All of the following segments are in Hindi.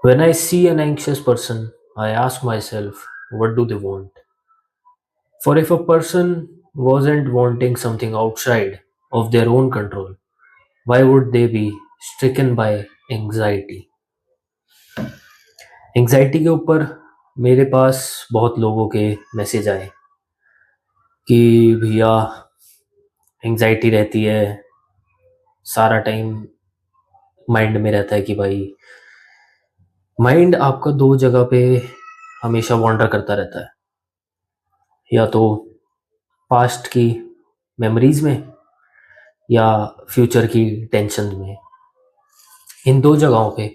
When I see an anxious person, I ask myself, what do they want? For if a person wasn't wanting something outside of their own control, why would they be stricken by anxiety? Anxiety के ऊपर मेरे पास बहुत लोगों के मैसेज आए कि भैया एंग्जाइटी रहती है, सारा टाइम माइंड में रहता है कि भाई माइंड आपका दो जगह पे हमेशा वॉन्डर करता रहता है, या तो पास्ट की मेमोरीज में या फ्यूचर की टेंशन में। इन दो जगहों पे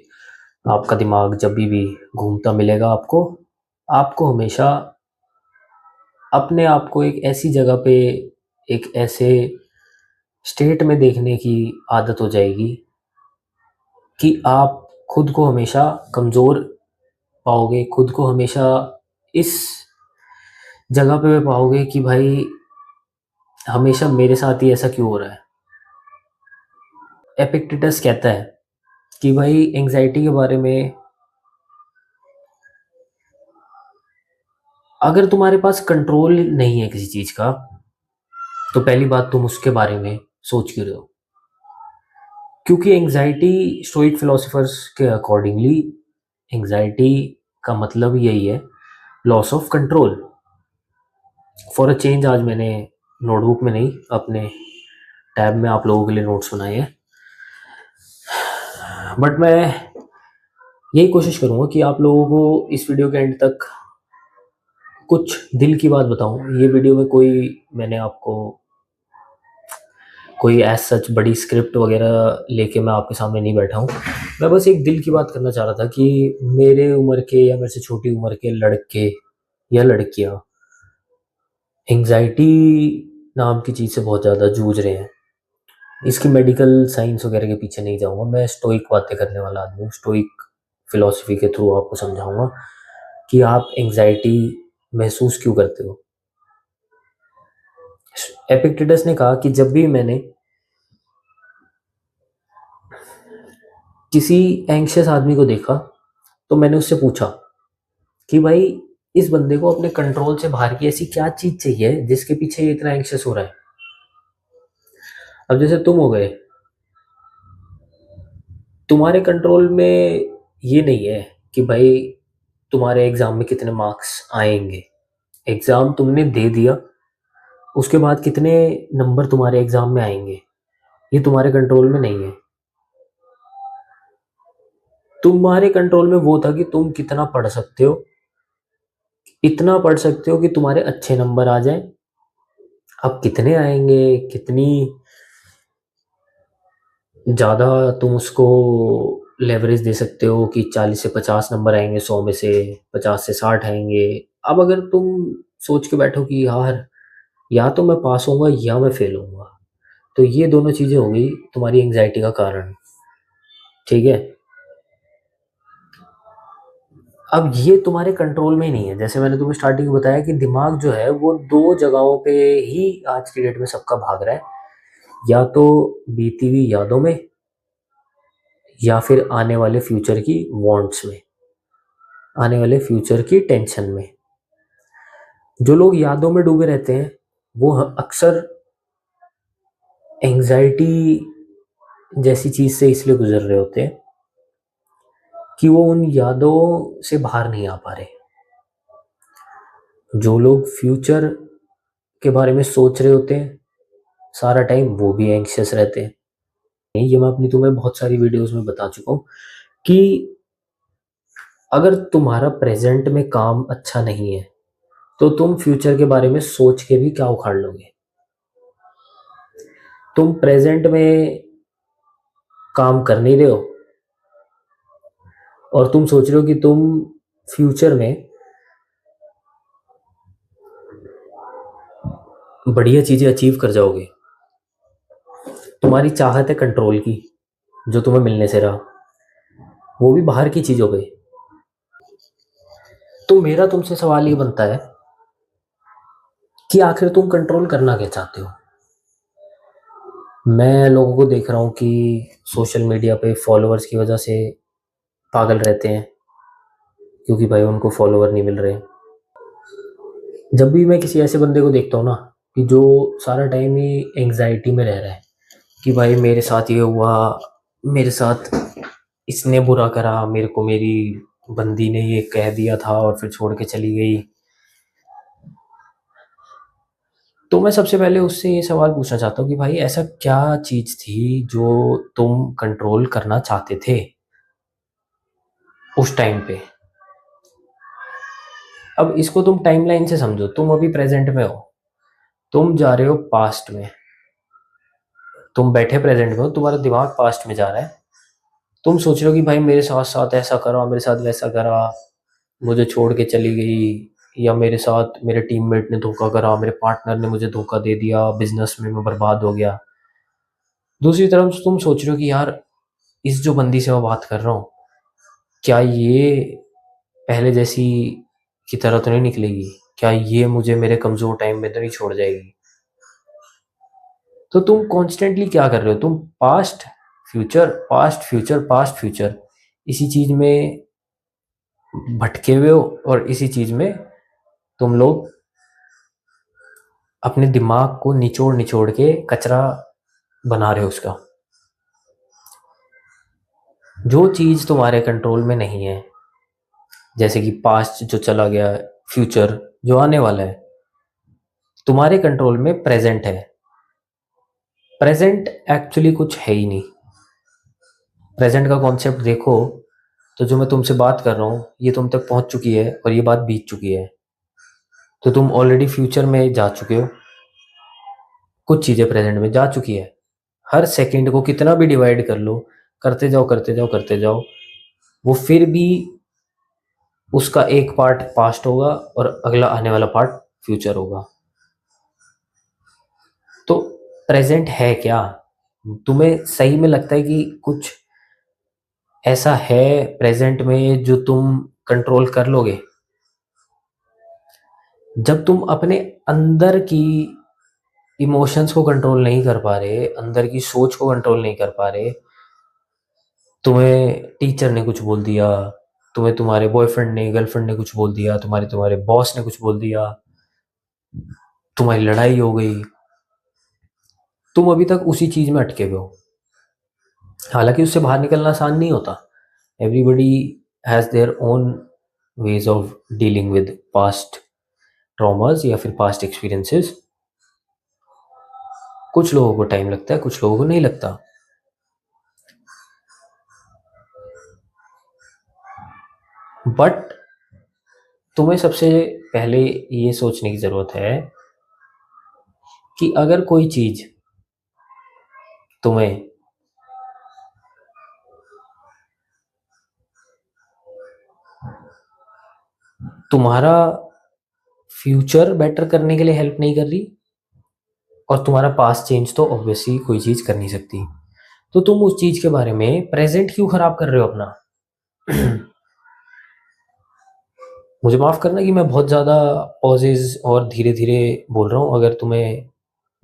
आपका दिमाग जब भी घूमता मिलेगा आपको, आपको हमेशा अपने आप को एक ऐसी जगह पे, एक ऐसे स्टेट में देखने की आदत हो जाएगी कि आप खुद को हमेशा कमज़ोर पाओगे, खुद को हमेशा इस जगह पे पाओगे कि भाई हमेशा मेरे साथ ही ऐसा क्यों हो रहा है। एपिक्टेटस कहता है कि भाई एंग्जाइटी के बारे में, अगर तुम्हारे पास कंट्रोल नहीं है किसी चीज़ का, तो पहली बात तुम उसके बारे में सोच क्यों रहे हो। क्योंकि एंग्जाइटी स्टोइक फिलोसोफर्स के अकॉर्डिंगली एंग्जाइटी का मतलब यही है, loss of control. For a change आज मैंने नोटबुक में नहीं, अपने टैब में आप लोगों के लिए नोट्स बनाए हैं, बट मैं यही कोशिश करूँगा कि आप लोगों को इस वीडियो के एंड तक कुछ दिल की बात बताऊँ। ये वीडियो में मैंने आपको कोई एज सच बड़ी स्क्रिप्ट वगैरह लेके मैं आपके सामने नहीं बैठा हूँ। मैं बस एक दिल की बात करना चाह रहा था कि मेरे उम्र के या मेरे से छोटी उम्र के लड़के या लड़कियाँ एंग्जाइटी नाम की चीज़ से बहुत ज़्यादा जूझ रहे हैं। इसकी मेडिकल साइंस वगैरह के पीछे नहीं जाऊँगा, मैं स्टोइक बातें करने वाला आदमी हूँ। स्टोइक फिलॉसफी के थ्रू आपको समझाऊँगा कि आप एंग्जाइटी महसूस क्यों करते हो। एपिक्टेटस ने कहा कि जब भी मैंने किसी एंग्शियस आदमी को देखा तो मैंने उससे पूछा कि भाई इस बंदे को अपने कंट्रोल से बाहर की ऐसी क्या चीज़ चाहिए जिसके पीछे ये इतना एंग्शियस हो रहा है। अब जैसे तुम हो गए, तुम्हारे कंट्रोल में ये नहीं है कि भाई तुम्हारे एग्ज़ाम में कितने मार्क्स आएंगे। एग्ज़ाम तुमने दे दिया, उसके बाद कितने नंबर तुम्हारे एग्ज़ाम में आएंगे ये तुम्हारे कंट्रोल में नहीं है। तुम्हारे कंट्रोल में वो था कि तुम कितना पढ़ सकते हो, इतना पढ़ सकते हो कि तुम्हारे अच्छे नंबर आ जाएं। अब कितने आएंगे, कितनी ज़्यादा तुम उसको लेवरेज दे सकते हो कि 40 से 50 नंबर आएंगे, 100 में से 50 से 60 आएंगे। अब अगर तुम सोच के बैठो कि यार या तो मैं पास होऊंगा या मैं फेल होऊंगा, तो ये दोनों चीज़ें होंगी तुम्हारी एंग्जाइटी का कारण। ठीक है, अब ये तुम्हारे कंट्रोल में ही नहीं है। जैसे मैंने तुम्हें स्टार्टिंग में बताया कि दिमाग जो है वो दो जगहों पे ही आज की डेट में सबका भाग रहा है, या तो बीती हुई यादों में या फिर आने वाले फ्यूचर की वांट्स में, आने वाले फ्यूचर की टेंशन में। जो लोग यादों में डूबे रहते हैं वो अक्सर एंग्जाइटी जैसी चीज से इसलिए गुजर रहे होते हैं कि वो उन यादों से बाहर नहीं आ पा रहे। जो लोग फ्यूचर के बारे में सोच रहे होते हैं सारा टाइम, वो भी एंग्शियस रहते हैं। ये मैं अपनी तुम्हें बहुत सारी वीडियोस में बता चुका हूँ कि अगर तुम्हारा प्रेजेंट में काम अच्छा नहीं है तो तुम फ्यूचर के बारे में सोच के भी क्या उखाड़ लोगे। तुम प्रेजेंट में काम कर नहीं रहे हो और तुम सोच रहे हो कि तुम फ्यूचर में बढ़िया चीजें अचीव कर जाओगे। तुम्हारी चाहत है कंट्रोल की, जो तुम्हें मिलने से रहा, वो भी बाहर की चीज हो गई। तो मेरा तुमसे सवाल ये बनता है कि आखिर तुम कंट्रोल करना क्या चाहते हो। मैं लोगों को देख रहा हूँ कि सोशल मीडिया पे फॉलोअर्स की वजह से पागल रहते हैं, क्योंकि भाई उनको फॉलोवर नहीं मिल रहे। जब भी मैं किसी ऐसे बंदे को देखता हूँ ना कि जो सारा टाइम ही एंग्जाइटी में रह रहा है कि भाई मेरे साथ ये हुआ, मेरे साथ इसने बुरा करा, मेरे को मेरी बंदी ने ये कह दिया था और फिर छोड़ के चली गई, तो मैं सबसे पहले उससे ये सवाल पूछना चाहता हूँ कि भाई ऐसा क्या चीज़ थी जो तुम कंट्रोल करना चाहते थे उस टाइम पे। अब इसको तुम टाइमलाइन से समझो, तुम अभी प्रेजेंट में हो, तुम जा रहे हो पास्ट में, तुम बैठे प्रेजेंट में हो, तुम्हारा दिमाग पास्ट में जा रहा है, तुम सोच रहे हो कि भाई मेरे साथ साथ ऐसा करा, मेरे साथ वैसा करा, मुझे छोड़ के चली गई, या मेरे साथ मेरे टीममेट ने धोखा करा, मेरे पार्टनर ने मुझे धोखा दे दिया, बिजनेस में मैं बर्बाद हो गया। दूसरी तरफ तुम सोच रहे हो कि यार इस जो बंदी से मैं बात कर रहा हूँ, क्या ये पहले जैसी की तरह तो नहीं निकलेगी, क्या ये मुझे मेरे कमजोर टाइम में तो नहीं छोड़ जाएगी। तो तुम कॉन्स्टेंटली क्या कर रहे हो, तुम past future past future past future इसी चीज में भटके हुए हो, और इसी चीज में तुम लोग अपने दिमाग को निचोड़ निचोड़ के कचरा बना रहे हो उसका। जो चीज तुम्हारे कंट्रोल में नहीं है, जैसे कि पास्ट जो चला गया, फ्यूचर जो आने वाला है, तुम्हारे कंट्रोल में प्रेजेंट है। प्रेजेंट एक्चुअली कुछ है ही नहीं। प्रेजेंट का कॉन्सेप्ट देखो तो जो मैं तुमसे बात कर रहा हूँ ये तुम तक पहुंच चुकी है और ये बात बीत चुकी है, तो तुम ऑलरेडी फ्यूचर में जा चुके हो, कुछ चीज़ें प्रेजेंट में जा चुकी है। हर सेकंड को कितना भी डिवाइड कर लो, करते जाओ करते जाओ करते जाओ, वो फिर भी उसका एक पार्ट पास्ट होगा और अगला आने वाला पार्ट फ्यूचर होगा। तो प्रेजेंट है क्या? तुम्हें सही में लगता है कि कुछ ऐसा है प्रेजेंट में जो तुम कंट्रोल कर लोगे? जब तुम अपने अंदर की इमोशंस को कंट्रोल नहीं कर पा रहे, अंदर की सोच को कंट्रोल नहीं कर पा रहे, तुम्हें टीचर ने कुछ बोल दिया, तुम्हें तुम्हारे बॉयफ्रेंड ने गर्लफ्रेंड ने कुछ बोल दिया, तुम्हारे तुम्हारे बॉस ने कुछ बोल दिया, तुम्हारी लड़ाई हो गई, तुम अभी तक उसी चीज में अटके हुए हो। हालांकि उससे बाहर निकलना आसान नहीं होता। Everybody has their own ways of dealing with past traumas या फिर पास्ट एक्सपीरियंसेस। कुछ लोगों को टाइम लगता है, कुछ लोगों को नहीं लगता। बट तुम्हें सबसे पहले ये सोचने की जरूरत है कि अगर कोई चीज तुम्हें तुम्हारा फ्यूचर बेटर करने के लिए हेल्प नहीं कर रही, और तुम्हारा पास्ट चेंज तो ऑब्वियसली कोई चीज कर नहीं सकती, तो तुम उस चीज के बारे में प्रेजेंट क्यों खराब कर रहे हो अपना? मुझे माफ करना कि मैं बहुत ज्यादा पॉजेज और धीरे धीरे बोल रहा हूँ, अगर तुम्हें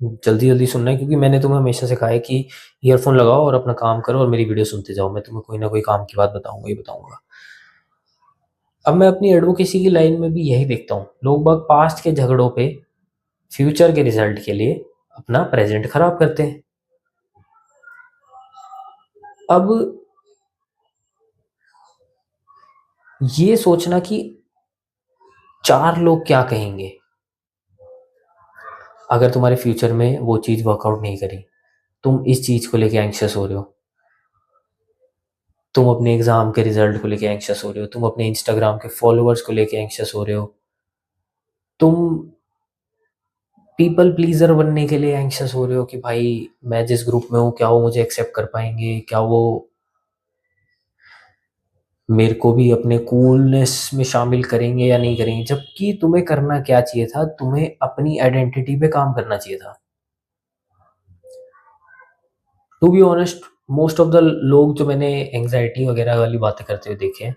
जल्दी जल्दी सुनना है, क्योंकि मैंने तुम्हें हमेशा सिखाया है कि ईयरफोन लगाओ और अपना काम करो और मेरी वीडियो सुनते जाओ, मैं तुम्हें कोई ना कोई काम की बात बताऊंगा ही बताऊंगा। अब मैं अपनी एडवोकेसी की लाइन में भी यही देखता हूँ, लोग बाग पास्ट के झगड़ों पे फ्यूचर के रिजल्ट के लिए अपना प्रेजेंट खराब करते हैं। अब ये सोचना कि चार लोग क्या कहेंगे अगर तुम्हारे फ्यूचर में वो चीज वर्कआउट नहीं करी, तुम इस चीज को लेके एंग्शियस हो रहे हो, तुम अपने एग्जाम के रिजल्ट को लेके एंग्शियस हो रहे हो, तुम अपने इंस्टाग्राम के फॉलोअर्स को लेके एंग्शियस हो रहे हो, तुम पीपल प्लीजर बनने के लिए एंग्शियस हो रहे हो कि भाई मैं जिस ग्रुप में हूँ क्या वो मुझे एक्सेप्ट कर पाएंगे, क्या वो मेरे को भी अपने कूलनेस में शामिल करेंगे या नहीं करेंगे। जबकि तुम्हें करना क्या चाहिए था, तुम्हें अपनी आइडेंटिटी पे काम करना चाहिए था। To be honest, most of the लोग जो मैंने एंग्जाइटी वगैरह वाली बातें करते हुए देखे हैं,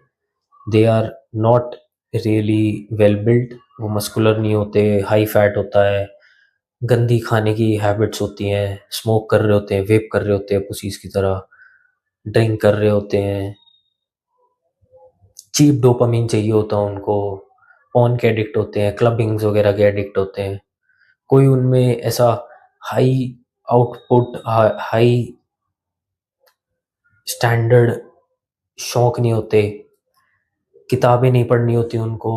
they are not really well built. वो मस्कुलर नहीं होते, हाई फैट होता है, गंदी खाने की हैबिट्स होती हैं, स्मोक कर रहे होते हैं, वेप कर रहे होते हैं पुसीज की तरह, ड्रिंक कर रहे होते हैं, चीप डोपामिन चाहिए होता है उनको, पॉर्न के एडिक्ट होते हैं, क्लबिंग्स वगैरह के एडिक्ट होते हैं। कोई उनमें ऐसा हाई आउटपुट, हाई स्टैंडर्ड शौक नहीं होते, किताबें नहीं पढ़नी होती उनको,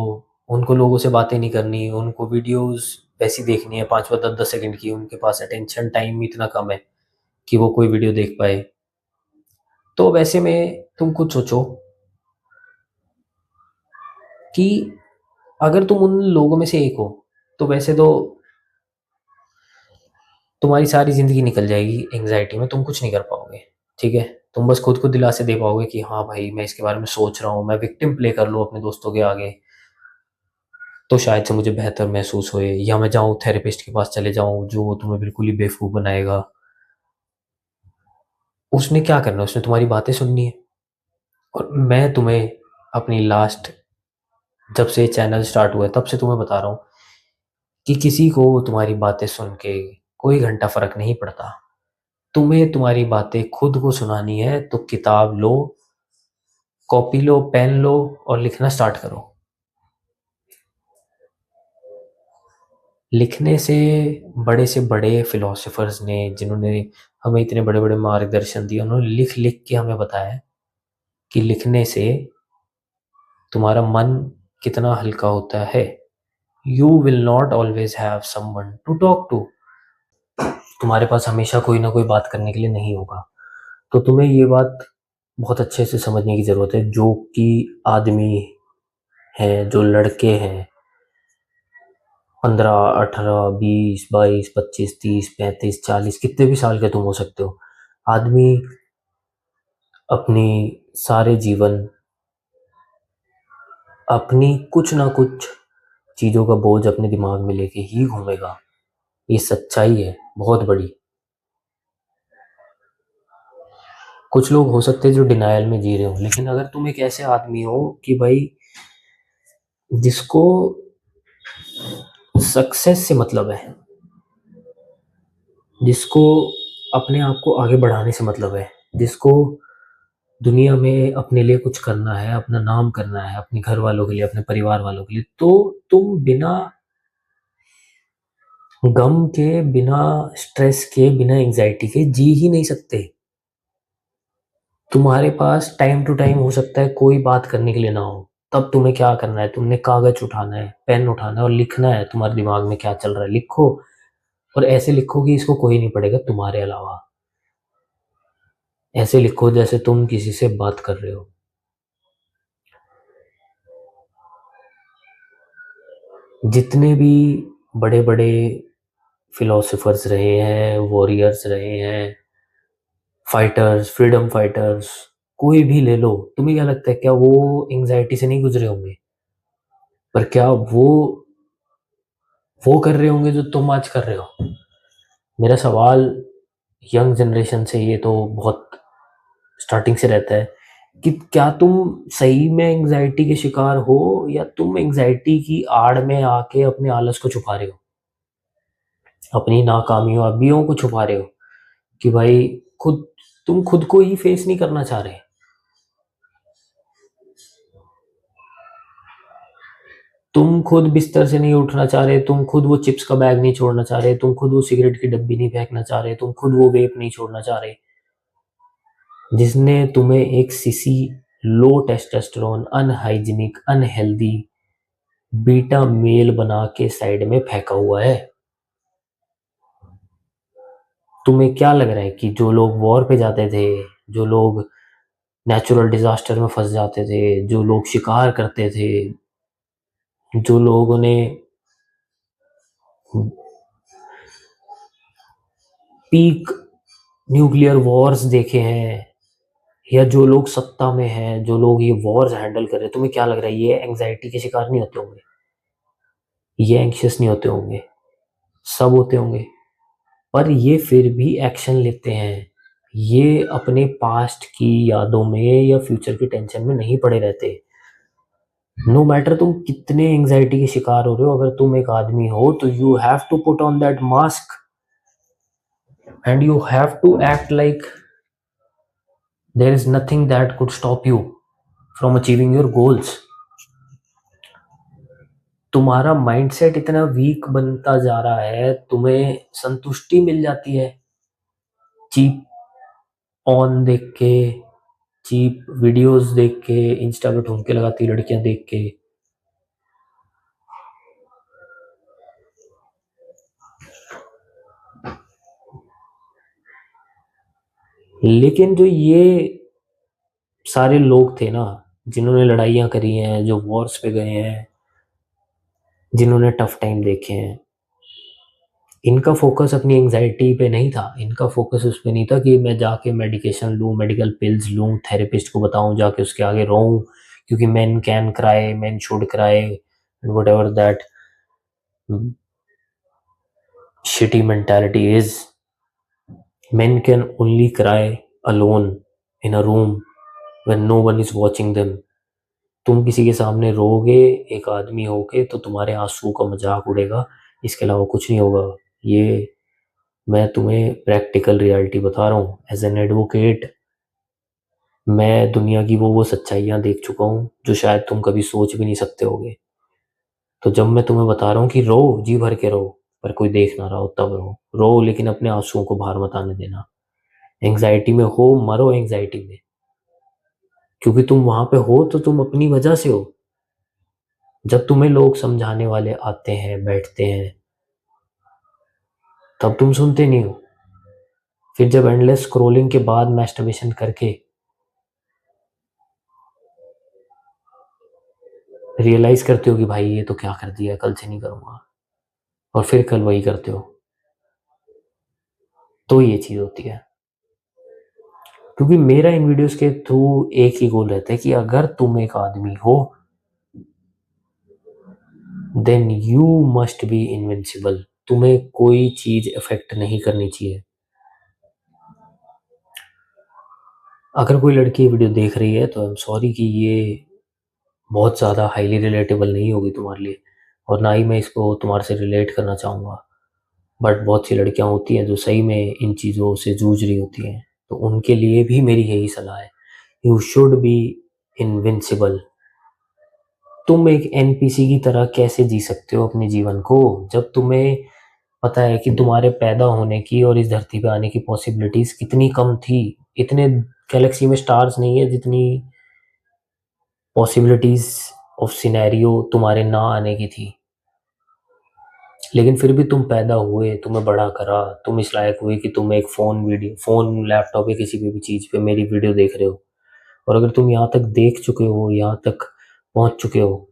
उनको लोगों से बातें नहीं करनी, उनको वीडियोस वैसी देखनी है 5 5 10 10 सेकंड की, उनके पास अटेंशन टाइम इतना कम है कि वो कोई वीडियो देख पाए। तो वैसे में तुम खुद सोचो कि अगर तुम उन लोगों में से एक हो, तो वैसे तो तुम्हारी सारी ज़िंदगी निकल जाएगी एंग्जायटी में, तुम कुछ नहीं कर पाओगे, ठीक है? तुम बस खुद को दिलासे दे पाओगे कि हाँ भाई, मैं इसके बारे में सोच रहा हूँ, मैं विक्टिम प्ले कर लूँ अपने दोस्तों के आगे, तो शायद से मुझे बेहतर महसूस होए, या मैं जाऊँ थेरेपिस्ट के पास चले जाऊँ, जो तुम्हें बिल्कुल ही बेवकूफ़ बनाएगा। उसने क्या करना है? उसने तुम्हारी बातें सुननी है। और मैं तुम्हें अपनी लास्ट, जब से चैनल स्टार्ट हुआ है, तब से तुम्हें बता रहा हूँ कि किसी को तुम्हारी बातें सुन के कोई घंटा फ़र्क नहीं पड़ता। तुम्हें तुम्हारी बातें खुद को सुनानी है, तो किताब लो, कॉपी लो, पेन लो और लिखना स्टार्ट करो। लिखने से बड़े फिलोसोफर्स ने, जिन्होंने हमें इतने बड़े बड़े मार्गदर्शन दिए, उन्होंने लिख लिख के हमें बताया कि लिखने से तुम्हारा मन कितना हल्का होता है। You will not always have someone to talk to. तुम्हारे पास हमेशा कोई ना कोई बात करने के लिए नहीं होगा। तो तुम्हें ये बात बहुत अच्छे से समझने की ज़रूरत है, जो कि आदमी हैं, जो लड़के हैं, 15 18 20 22 25 30 35 40, कितने भी साल के तुम हो सकते हो। आदमी अपनी सारे जीवन अपनी कुछ ना कुछ चीज़ों का बोझ अपने दिमाग में लेके ही घूमेगा। ये सच्चाई है बहुत बड़ी। कुछ लोग हो सकते हैं जो डिनायल में जी रहे हो, लेकिन अगर तुम एक ऐसे आदमी हो कि भाई जिसको सक्सेस से मतलब है, जिसको अपने आप को आगे बढ़ाने से मतलब है, जिसको दुनिया में अपने लिए कुछ करना है, अपना नाम करना है, अपने घर वालों के लिए, अपने परिवार वालों के लिए, तो तुम बिना गम के, बिना स्ट्रेस के, बिना एंजाइटी के जी ही नहीं सकते। तुम्हारे पास टाइम टू टाइम हो सकता है कोई बात करने के लिए ना हो, तब तुम्हें क्या करना है? तुमने कागज उठाना है, पेन उठाना है और लिखना है तुम्हारे दिमाग में क्या चल रहा है, लिखो। और ऐसे लिखो कि इसको कोई नहीं पढ़ेगा तुम्हारे अलावा। ऐसे लिखो जैसे तुम किसी से बात कर रहे हो। जितने भी बड़े बड़े फिलोसोफर्स रहे हैं, वॉरियर्स रहे हैं, फाइटर्स, फ्रीडम फाइटर्स, कोई भी ले लो, तुम्हें क्या लगता है, क्या वो एंजाइटी से नहीं गुजरे होंगे? पर क्या वो कर रहे होंगे जो तुम आज कर रहे हो? मेरा सवाल यंग जनरेशन से, ये तो बहुत स्टार्टिंग से रहता है कि क्या तुम सही में एंजाइटी के शिकार हो, या तुम एंजाइटी की आड़ में आके अपने आलस को छुपा रहे हो, अपनी नाकामयाबियों को छुपा रहे हो, कि भाई तुम खुद को ही फेस नहीं करना चाह रहे। तुम खुद बिस्तर से नहीं उठना चाह रहे, तुम खुद वो चिप्स का बैग नहीं छोड़ना चाह रहे, तुम खुद वो सिगरेट की डब्बी नहीं फेंकना चाह रहे, तुम खुद वो वेप नहीं छोड़ना चाह रहे, जिसने तुम्हें एक sissy, low testosterone, unhygienic, unhealthy beta male बना के साइड में फेंका हुआ है। तुम्हें क्या लग रहा है कि जो लोग वॉर पे जाते थे, जो लोग नेचुरल डिजास्टर में फंस जाते थे, जो लोग शिकार करते थे, जो लोगों ने पीक न्यूक्लियर वॉर्स देखे हैं, या जो लोग सत्ता में हैं, जो लोग ये वॉर्स हैंडल कर रहे हैं, तुम्हें क्या लग रहा है ये एंग्जाइटी के शिकार नहीं होते होंगे? ये एंग्शियस नहीं होते होंगे? सब होते होंगे। पर ये फिर भी एक्शन लेते हैं। ये अपने पास्ट की यादों में या फ्यूचर की टेंशन में नहीं पड़े रहते। नो मैटर तुम कितने एंग्जाइटी के शिकार हो रहे हो, अगर तुम एक आदमी हो तो you have to put on that mask and you have to act like there is nothing that could stop you from achieving your goals. तुम्हारा माइंडसेट इतना वीक बनता जा रहा है, तुम्हें संतुष्टि मिल जाती है चीप ऑन देख के, चीप वीडियोस देख के, इंस्टा पे ठुमके लगाती लड़कियां देख के। लेकिन जो ये सारे लोग थे ना, जिन्होंने लड़ाइयाँ करी हैं, जो वॉर्स पे गए हैं, जिन्होंने टफ टाइम देखे हैं, इनका फोकस अपनी एंजाइटी पे नहीं था। इनका फोकस उस पे नहीं था कि मैं जाके मेडिकेशन लूँ, मेडिकल पिल्स लूँ, थेरेपिस्ट को बताऊँ, जाके उसके आगे रोऊँ, क्योंकि man can cry, man should cry, and what ever that shitty mentality is. Men can only cry alone in a room when no one is watching them. तुम किसी के सामने रोगे एक आदमी होके तो तुम्हारे आंसू का मजाक उड़ेगा, इसके अलावा कुछ नहीं होगा। ये मैं तुम्हें प्रैक्टिकल रियलिटी बता रहा हूँ। एज एन एडवोकेट मैं दुनिया की वो सच्चाइयाँ देख चुका हूँ जो शायद तुम कभी सोच भी नहीं सकते होगे। तो जब मैं तुम्हें बता रहा हूँ कि रो, जी भर के रो, पर कोई देख ना रहा हो तब रो, रो लेकिन अपने आंसुओं को बाहर मत आने देना। एंग्जाइटी में हो, मरो एंग्जाइटी में, क्योंकि तुम वहां पे हो तो तुम अपनी वजह से हो। जब तुम्हें लोग समझाने वाले आते हैं, बैठते हैं, तब तुम सुनते नहीं हो। फिर जब एंडलेस स्क्रोलिंग के बाद मैस्टरबेशन करके रियलाइज करते हो कि भाई ये तो क्या कर दिया, कल से नहीं करूंगा, और फिर कल वही करते हो, तो ये चीज होती है। क्योंकि मेरा इन वीडियोस के थ्रू एक ही गोल रहता है कि अगर तुम एक आदमी हो then you must be invincible. तुम्हें कोई चीज इफेक्ट नहीं करनी चाहिए। अगर कोई लड़की वीडियो देख रही है तो आई एम सॉरी कि ये बहुत ज़्यादा हाईली रिलेटेबल नहीं होगी तुम्हारे लिए, और ना ही मैं इसको तुम्हारे से रिलेट करना चाहूँगा। बट बहुत सी लड़कियां होती हैं जो सही में इन चीज़ों से जूझ रही होती हैं, तो उनके लिए भी मेरी यही सलाह है, यू शुड बी इनविंसिबल। तुम एक एनपीसी की तरह कैसे जी सकते हो अपने जीवन को, जब तुम्हें पता है कि तुम्हारे पैदा होने की और इस धरती पे आने की पॉसिबिलिटीज कितनी कम थी। इतने गैलेक्सी में स्टार्स नहीं है जितनी पॉसिबिलिटीज ऑफ सिनेरियो तुम्हारे ना आने की थी। लेकिन फिर भी तुम पैदा हुए, तुम्हें बड़ा करा, तुम इस लायक हुए कि तुम एक फोन लैपटॉप या किसी भी चीज़ पे मेरी वीडियो देख रहे हो। और अगर तुम यहाँ तक देख चुके हो, यहाँ तक पहुँच चुके हो,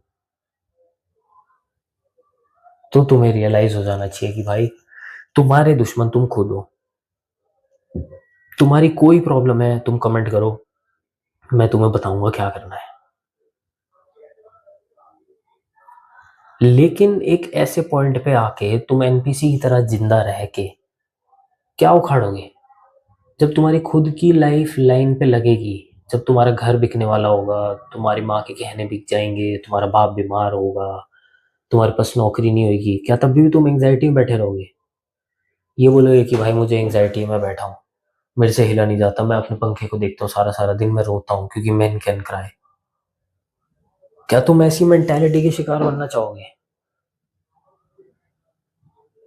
तो तुम्हें रियलाइज हो जाना चाहिए कि भाई तुम्हारे दुश्मन तुम खुद हो। तुम्हारी कोई प्रॉब्लम है तुम कमेंट करो, मैं तुम्हें बताऊंगा क्या करना है। लेकिन एक ऐसे पॉइंट पे आके तुम एनपीसी की तरह जिंदा रह के क्या उखाड़ोगे? जब तुम्हारी खुद की लाइफ लाइन पे लगेगी, जब तुम्हारा घर बिकने वाला होगा, तुम्हारी माँ के गहने बिक जाएंगे, तुम्हारा बाप बीमार होगा, तुम्हारे पास नौकरी नहीं होगी, क्या तब भी तुम एंग्जाइटी में बैठे रहोगे? ये बोलोगे कि भाई मुझे एंग्जाइटी है, मैं बैठा हूँ, मेरे से हिला नहीं जाता, मैं अपने पंखे को देखता हूँ सारा सारा दिन, मैं रोता हूँ क्योंकि मैन कैन क्राई। क्या तुम ऐसी मेंटेलिटी के शिकार बनना चाहोगे?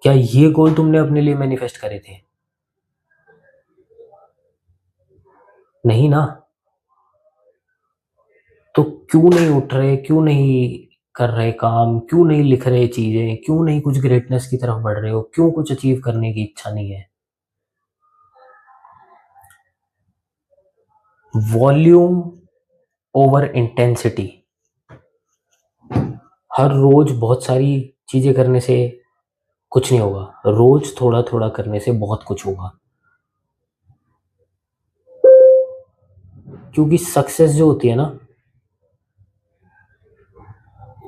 क्या ये गोल तुमने अपने लिए मैनिफेस्ट करे थे? नहीं ना। तो क्यों नहीं उठ रहे, क्यों नहीं कर रहे काम, क्यों नहीं लिख रहे चीजें, क्यों नहीं कुछ ग्रेटनेस की तरफ बढ़ रहे हो, क्यों कुछ अचीव करने की इच्छा नहीं है? Volume over intensity. हर रोज बहुत सारी चीजें करने से कुछ नहीं होगा, रोज थोड़ा थोड़ा करने से बहुत कुछ होगा। क्योंकि सक्सेस जो होती है ना,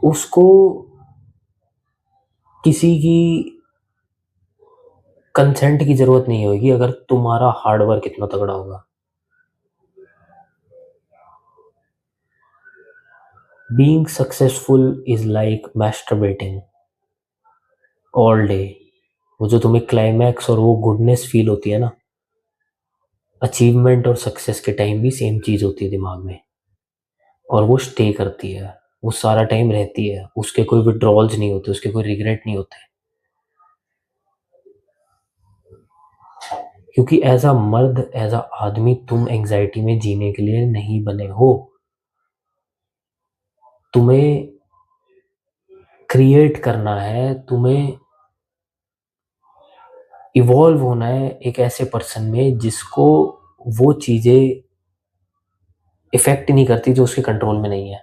उसको किसी की कंसेंट की जरूरत नहीं होगी अगर तुम्हारा हार्डवर्क इतना तगड़ा होगा। Being successful is like masturbating all day. वो जो तुम्हें क्लाइमैक्स और वो गुडनेस फील होती है ना, अचीवमेंट और सक्सेस के टाइम भी सेम चीज होती है दिमाग में। और वो स्टे करती है, वो सारा टाइम रहती है, उसके कोई विड्रॉल्स नहीं होते, उसके कोई रिग्रेट नहीं होते। क्योंकि एज अ मर्द, एज अ आदमी, तुम एंजाइटी में जीने के लिए नहीं बने हो। तुम्हें क्रिएट करना है, तुम्हें इवॉल्व होना है एक ऐसे पर्सन में जिसको वो चीजें इफेक्ट नहीं करती जो उसके कंट्रोल में नहीं है।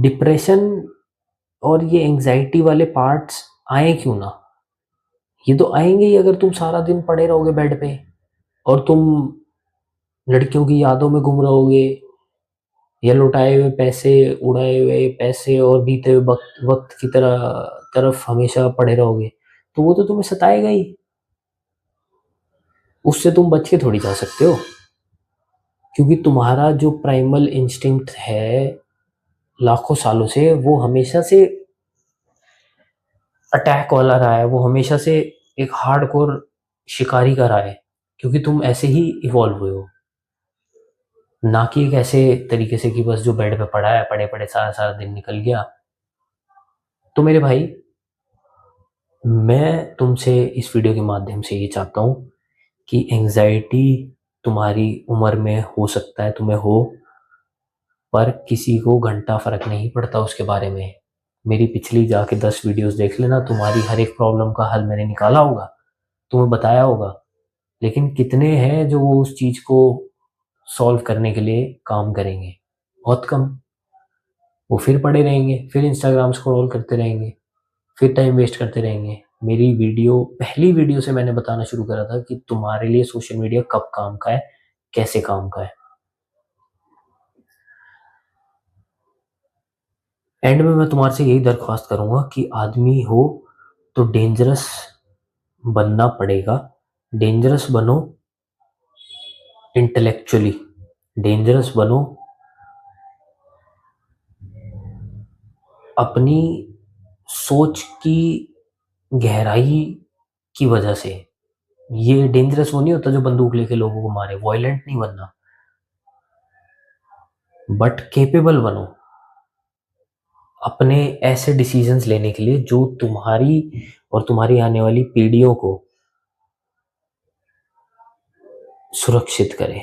डिप्रेशन और ये एंजाइटी वाले पार्ट्स आए क्यों ना, ये तो आएंगे ही अगर तुम सारा दिन पड़े रहोगे बेड पे और तुम लड़कियों की यादों में गुम रहोगे, या लुटाए हुए पैसे, उड़ाए हुए पैसे और बीते हुए वक्त वक्त की तरफ हमेशा पड़े रहोगे, तो वो तो तुम्हें सताएगा ही। उससे तुम बच के थोड़ी जा सकते हो, क्योंकि तुम्हारा जो प्राइमल इंस्टिंक्ट है लाखों सालों से, वो हमेशा से अटैक वाला रहा है, वो हमेशा से एक हार्डकोर शिकारी का रहा है, क्योंकि तुम ऐसे ही इवॉल्व हुए हो, ना कि एक ऐसे तरीके से कि बस जो बेड पे पड़ा है, पड़े पड़े सारा सारा दिन निकल गया। तो मेरे भाई, मैं तुमसे इस वीडियो के माध्यम से ये चाहता हूँ कि एंजाइटी तुम्हारी उम्र में हो सकता है तुम्हें हो, पर किसी को घंटा फर्क नहीं पड़ता उसके बारे में। मेरी पिछली जाके 10 वीडियोस देख लेना, तुम्हारी हर एक प्रॉब्लम का हल मैंने निकाला होगा, तुम्हें बताया होगा। लेकिन कितने हैं जो वो उस चीज को सॉल्व करने के लिए काम करेंगे? बहुत कम। वो फिर पड़े रहेंगे, फिर इंस्टाग्राम स्क्रॉल करते रहेंगे, फिर टाइम वेस्ट करते रहेंगे। मेरी वीडियो, पहली वीडियो से मैंने बताना शुरू करा था कि तुम्हारे लिए सोशल मीडिया कब काम का है, कैसे काम का है। एंड में मैं तुम्हारे से यही दरख्वास्त करूंगा कि आदमी हो तो डेंजरस बनना पड़ेगा। डेंजरस बनो इंटेलेक्चुअली, डेंजरस बनो अपनी सोच की गहराई की वजह से। ये डेंजरस वो नहीं होता जो बंदूक लेके लोगों को मारे, वॉयलेंट नहीं बनना, बट केपेबल बनो अपने ऐसे डिसीजंस लेने के लिए जो तुम्हारी और तुम्हारी आने वाली पीढ़ियों को सुरक्षित करे।